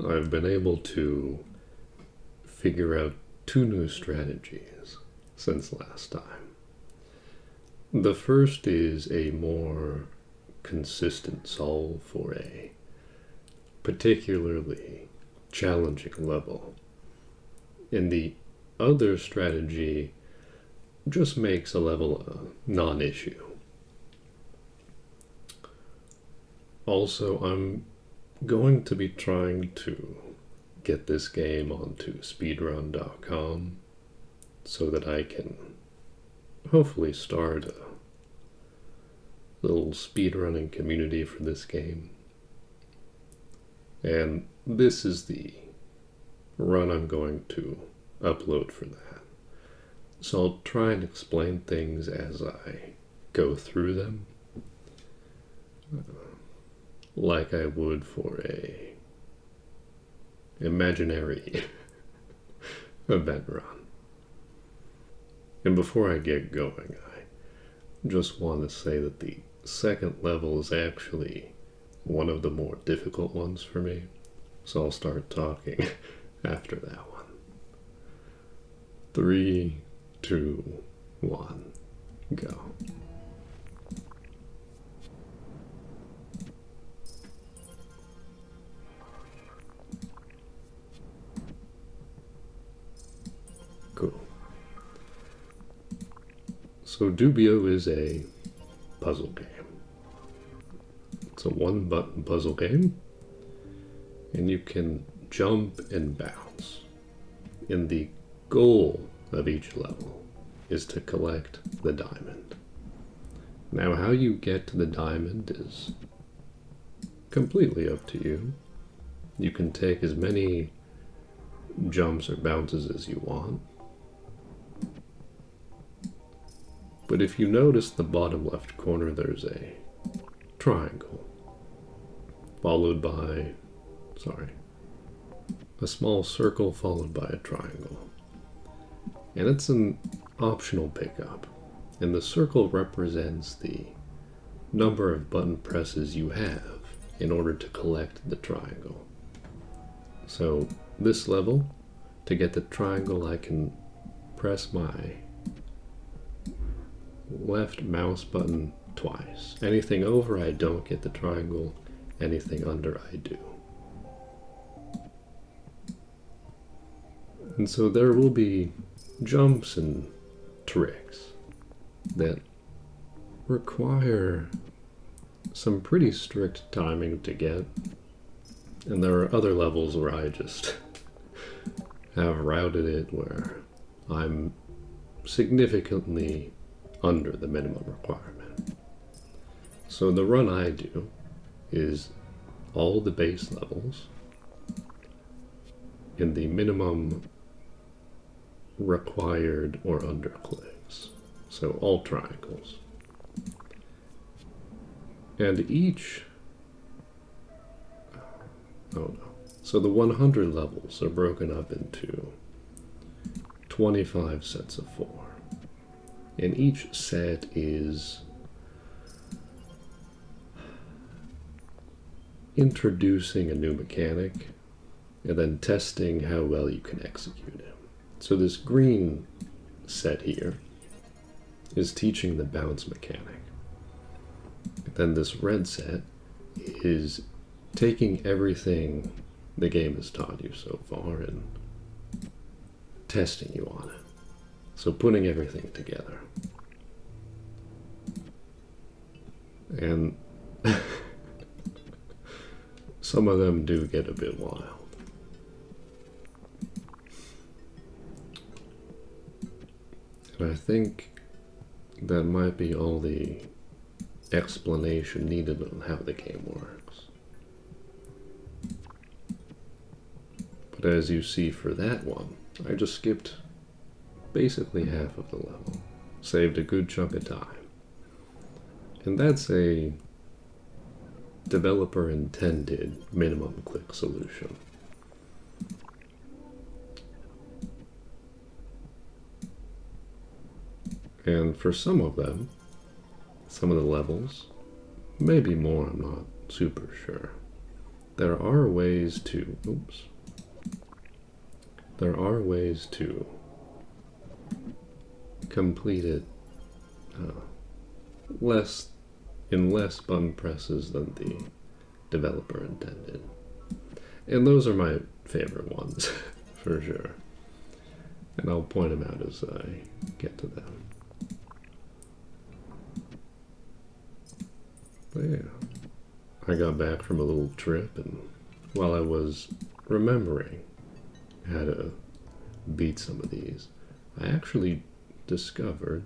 I've been able to figure out 2 new strategies since last time. The first is a more consistent solve for a particularly challenging level. And the other strategy just makes a level a non-issue. Also, I'm going to be trying to get this game onto speedrun.com so that I can hopefully start a little speedrunning community for this game. And this is the run I'm going to upload for that. So I'll try and explain things as I go through them, like I would for a imaginary event run. And before I get going, I just want to say that the second level is actually one of the more difficult ones for me, so I'll start talking after that one. 3, 2, 1, go. Cool. So Dubio is a puzzle game. It's a 1-button puzzle game, and you can jump and bounce. And the goal of each level is to collect the diamond. Now, how you get to the diamond is completely up to you. You can take as many jumps or bounces as you want. But if you notice the bottom left corner, there's a triangle, followed by, a small circle followed by a triangle. And it's an optional pickup. And the circle represents the number of button presses you have in order to collect the triangle. So this level, to get the triangle, I can press my left mouse button twice. Anything over, I don't get the triangle. Anything under, I do. And so there will be jumps and tricks that require some pretty strict timing to get. And there are other levels where I just have routed it where I'm significantly under the minimum requirement. So the run I do is all the base levels in the minimum required or under clicks. So all triangles. And each, so the 100 levels are broken up into 25 sets of 4. And each set is introducing a new mechanic and then testing how well you can execute it. So this green set here is teaching the bounce mechanic. Then this red set is taking everything the game has taught you so far and testing you on it. So putting everything together. And some of them do get a bit wild. And I think that might be all the explanation needed on how the game works. But as you see for that one, I just skipped basically half of the level, saved a good chunk of time. And that's a developer-intended minimum click solution. And for some of them, some of the levels, maybe more, I'm not super sure, there are ways to, there are ways to complete it in less button presses than the developer intended. And those are my favorite ones, for sure. And I'll point them out as I get to them. But yeah, I got back from a little trip, and while I was remembering how to beat some of these, I actually discovered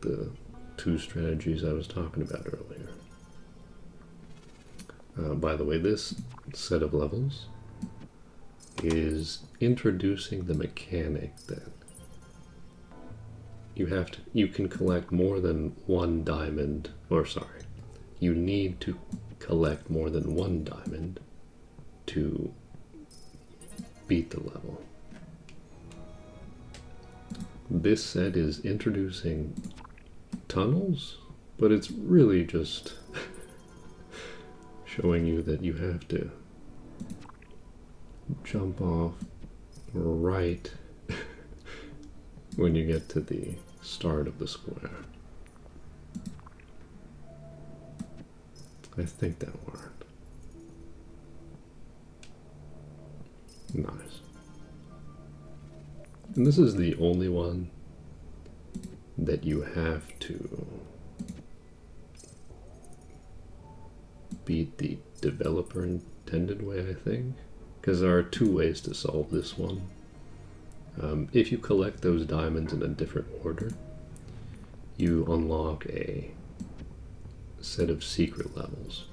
the two strategies I was talking about earlier. By the way, this set of levels is introducing the mechanic that you can collect more than one diamond, or sorry, you need to collect more than one diamond to beat the level. This set is introducing tunnels, but it's really just showing you that you have to jump off right when you get to the start of the square. I think that worked. Nice. And this is the only one that you have to beat the developer intended way, I think. Because there are two ways to solve this one. If you collect those diamonds in a different order, you unlock a set of secret levels.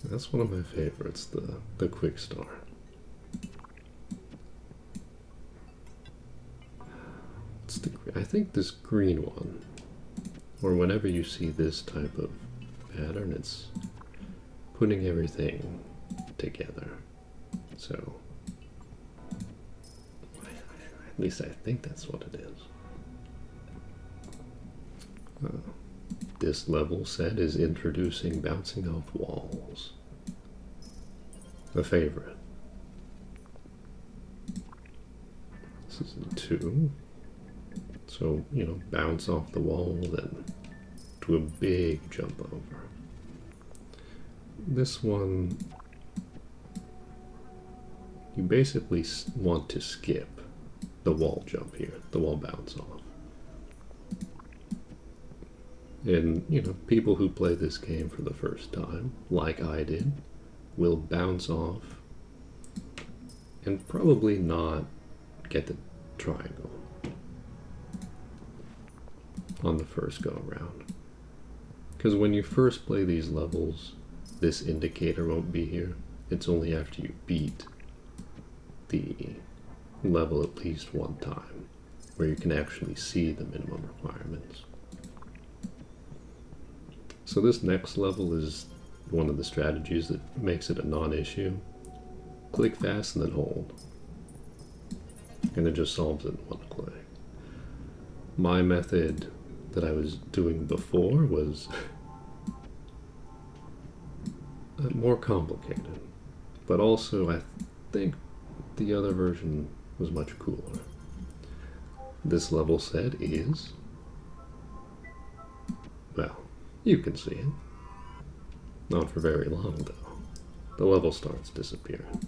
That's one of my favorites, the quick start. I think this green one, or whenever you see this type of pattern, it's putting everything together. So, at least I think that's what it is. This level set is introducing bouncing off walls. A favorite. This is in 2. So, you know, bounce off the wall, then do a big jump over. This one, you basically want to skip the wall jump here, the wall bounce off. And, you know, people who play this game for the first time, like I did, will bounce off and probably not get the triangle on the first go around. Because when you first play these levels, this indicator won't be here. It's only after you beat the level at least one time where you can actually see the minimum requirements. So this next level is one of the strategies that makes it a non-issue. Click fast and then hold. And it just solves it in one click. My method that I was doing before was more complicated, but also I think the other version was much cooler. This level set is, well, you can see it. Not for very long though. The level starts disappearing.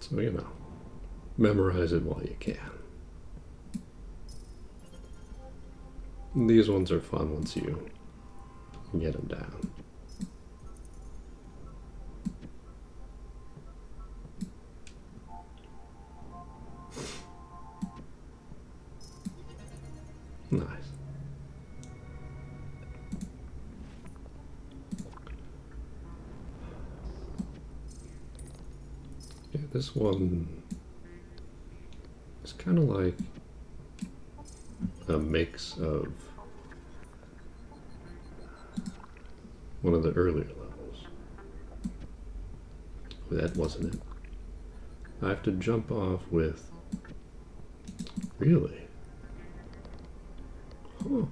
So, you know, memorize it while you can. These ones are fun once you get them down. Nice. Yeah, this one is kind of like a mix of one of the earlier levels. That wasn't it. I have to jump off with Really? Huh.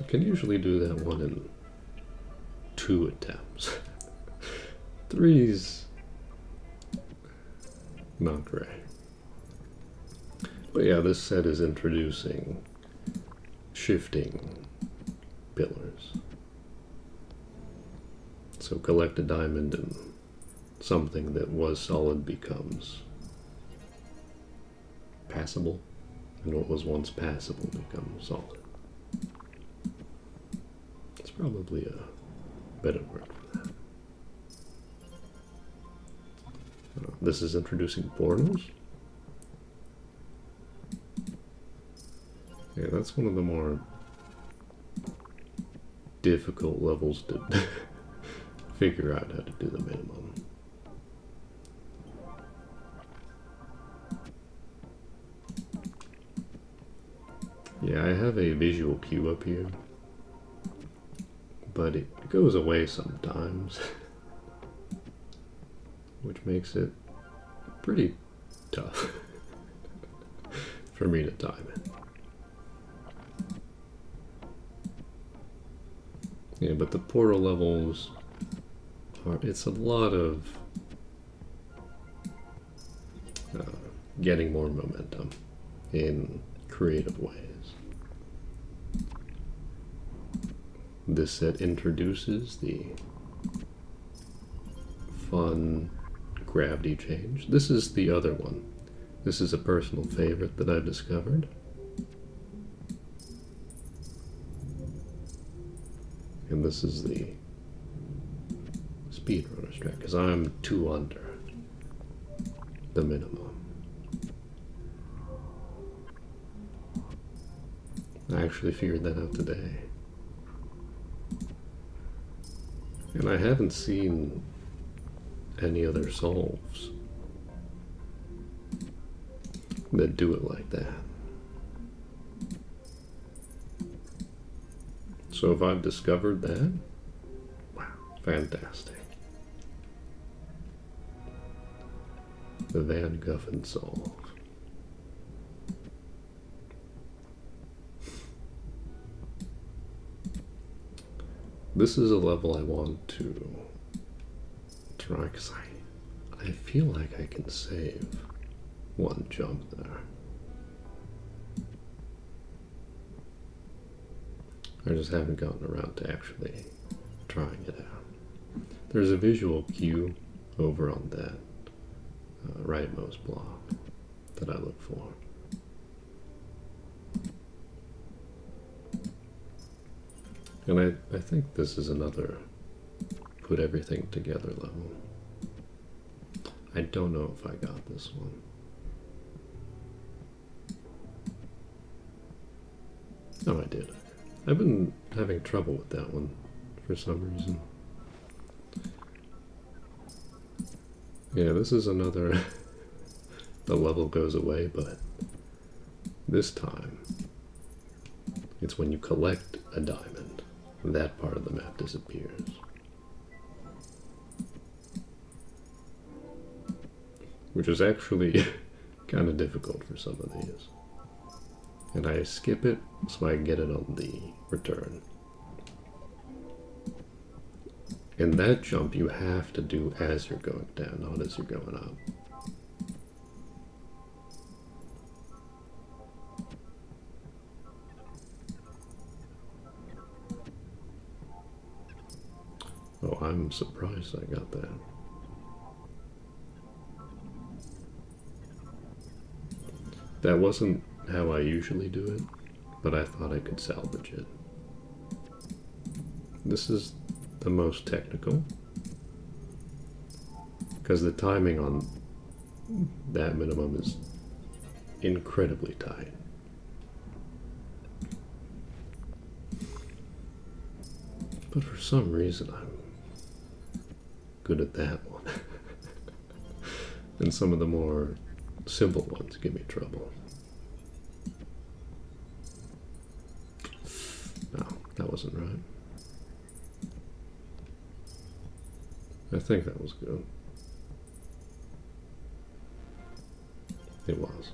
I can usually do that one in 2 attempts. 3's not great. But yeah, this set is introducing shifting pillars. So collect a diamond and something that was solid becomes passable, and what was once passable becomes solid. It's probably a better word for that. This is introducing portals. Yeah, that's one of the more difficult levels to figure out how to do the minimum. Yeah, I have a visual cue up here, but it goes away sometimes, which makes it pretty tough for me to time it. Yeah, but the portal levels are, it's a lot of getting more momentum in creative ways. This set introduces the fun gravity change. This is the other one. This is a personal favorite that I've discovered. And this is the speedrunner strat, because I'm 2 under the minimum. I actually figured that out today. And I haven't seen any other solves that do it like that. So if I've discovered that, wow, fantastic. The VanGuhfin solve. This is a level I want to try, because I feel like I can save one jump there. I just haven't gotten around to actually trying it out. There's a visual cue over on that rightmost block that I look for. And I think this is another put everything together level. I don't know if I got this one. Oh, I did. I've been having trouble with that one for some reason. Yeah, this is another the level goes away, but this time it's when you collect a diamond, that part of the map disappears. Which is actually kind of difficult for some of these. And I skip it so I get it on the return. And that jump you have to do as you're going down, not as you're going up. Oh, I'm surprised I got that. That wasn't how I usually do it, but I thought I could salvage it. This is the most technical, because the timing on that minimum is incredibly tight. But for some reason I'm good at that one. And some of the more simple ones give me trouble. No, that wasn't right. I think that was good. It was.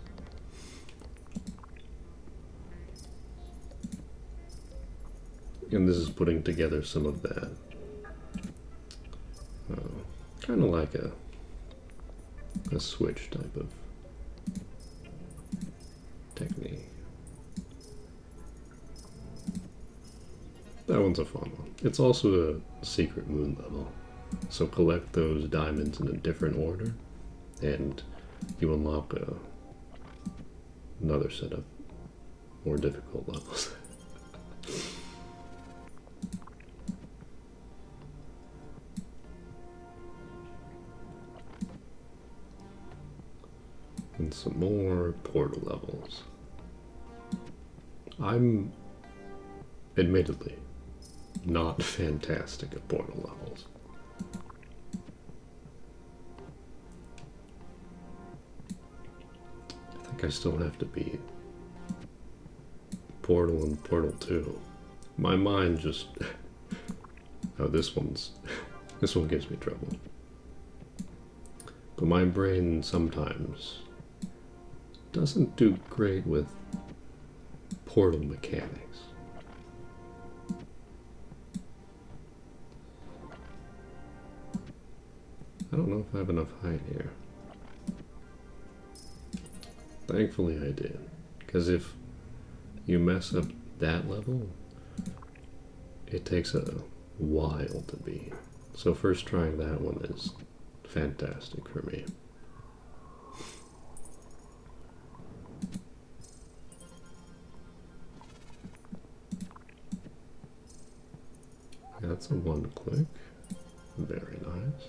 And this is putting together some of that. Kind of like a switch type of technique. That one's a fun one. It's also a secret moon level. So collect those diamonds in a different order, and you unlock another set of more difficult levels. And some more portal levels. I'm admittedly not fantastic at portal levels. I think I still have to beat Portal and Portal 2. My mind just... oh, this one gives me trouble. But my brain sometimes doesn't do great with portal mechanics. I don't know if I have enough height here. Thankfully I did, because if you mess up that level, it takes a while to beat. So first trying that one is fantastic for me. That's a one click. Very nice.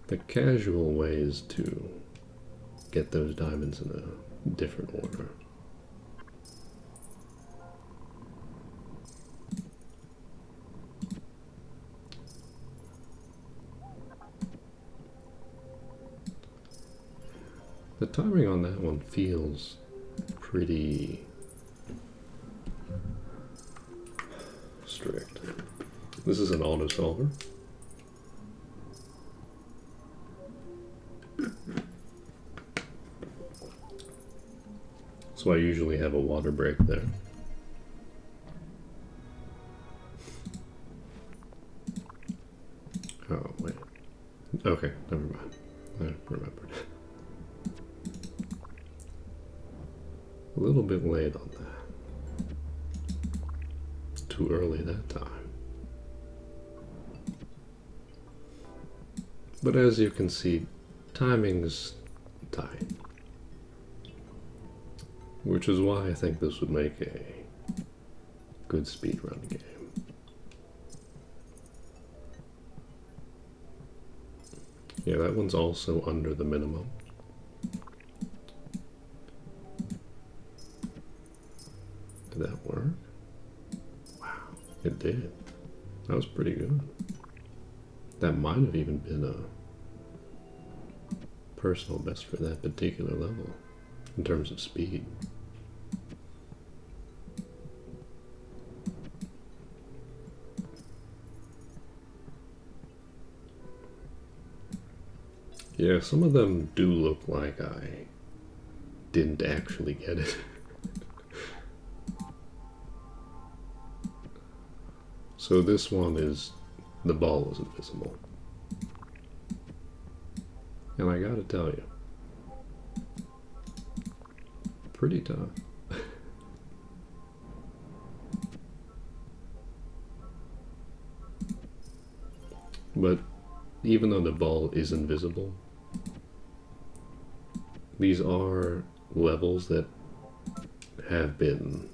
The casual way is to get those diamonds in a different order. The timing on that one feels pretty strict. This is an auto solver. So I usually have a water break there. Oh, wait. Okay, never mind. I remembered. A little bit late on that. Too early that time. But as you can see, timing's tight. Which is why I think this would make a good speedrun game. Yeah, that one's also under the minimum. Did that work? Wow, it did. That was pretty good. That might have even been a personal best for that particular level in terms of speed. Yeah, some of them do look like I didn't actually get it. So this one is, the ball is invisible. And I gotta tell you, pretty tough. But even though the ball is invisible, these are levels that have been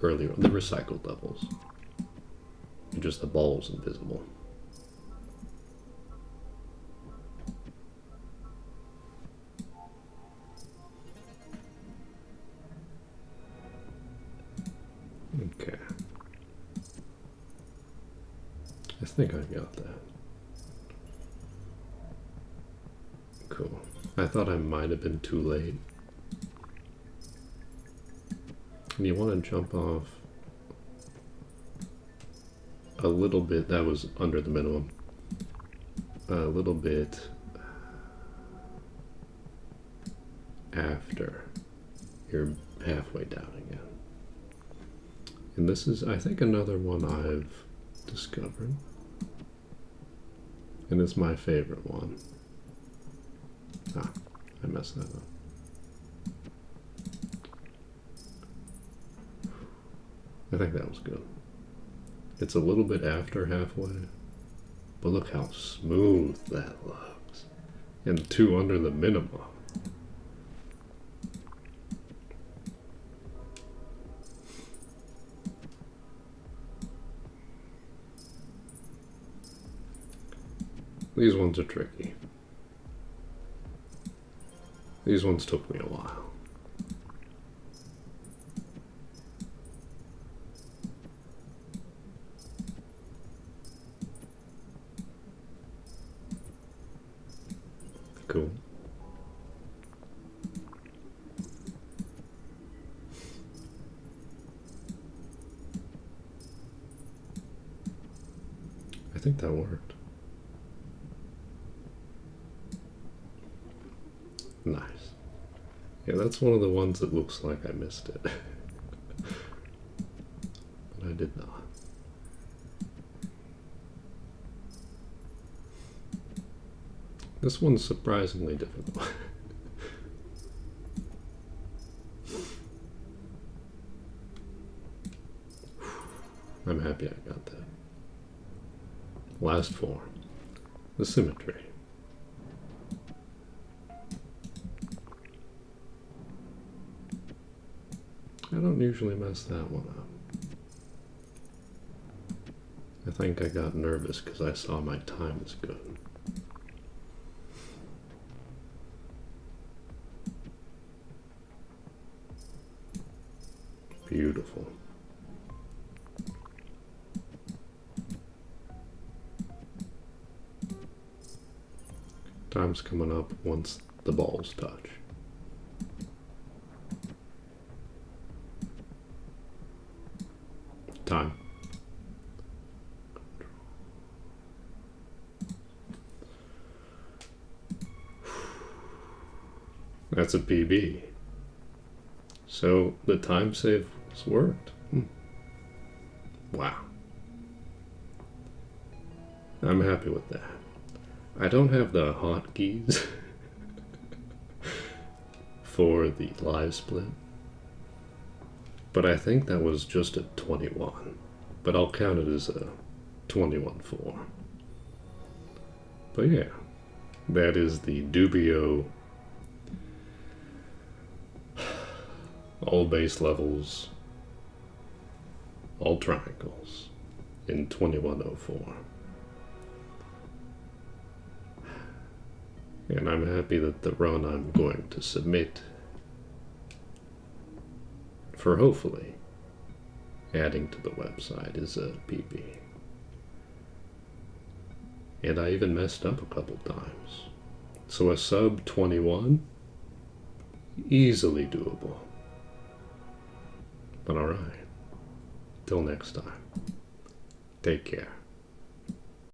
earlier, the recycled levels. Just the ball's invisible. Okay. I think I got that. Cool. I thought I might have been too late. And you want to jump off a little bit, that was under the minimum. A little bit after you're halfway down again. And this is, I think, another one I've discovered. And it's my favorite one. Ah, I messed that up. I think that was good. It's a little bit after halfway, but look how smooth that looks. And 2 under the minimum. These ones are tricky. These ones took me a while. Cool. I think that worked. Nice. Yeah, that's one of the ones that looks like I missed it. But I did not. This one's surprisingly difficult. I'm happy I got that. Last 4. The symmetry. I don't usually mess that one up. I think I got nervous because I saw my time was good. Beautiful. Time's coming up once the balls touch. Time. That's a PB. So the time save has worked. Wow. I'm happy with that. I don't have the hotkeys for the live split, but I think that was just a 21. But I'll count it as a 21-4. But yeah, that is the Dubio all base levels, all triangles in 2104. And I'm happy that the run I'm going to submit for hopefully adding to the website is a PB. And I even messed up a couple times. So a sub 21, easily doable. But alright, till next time, take care.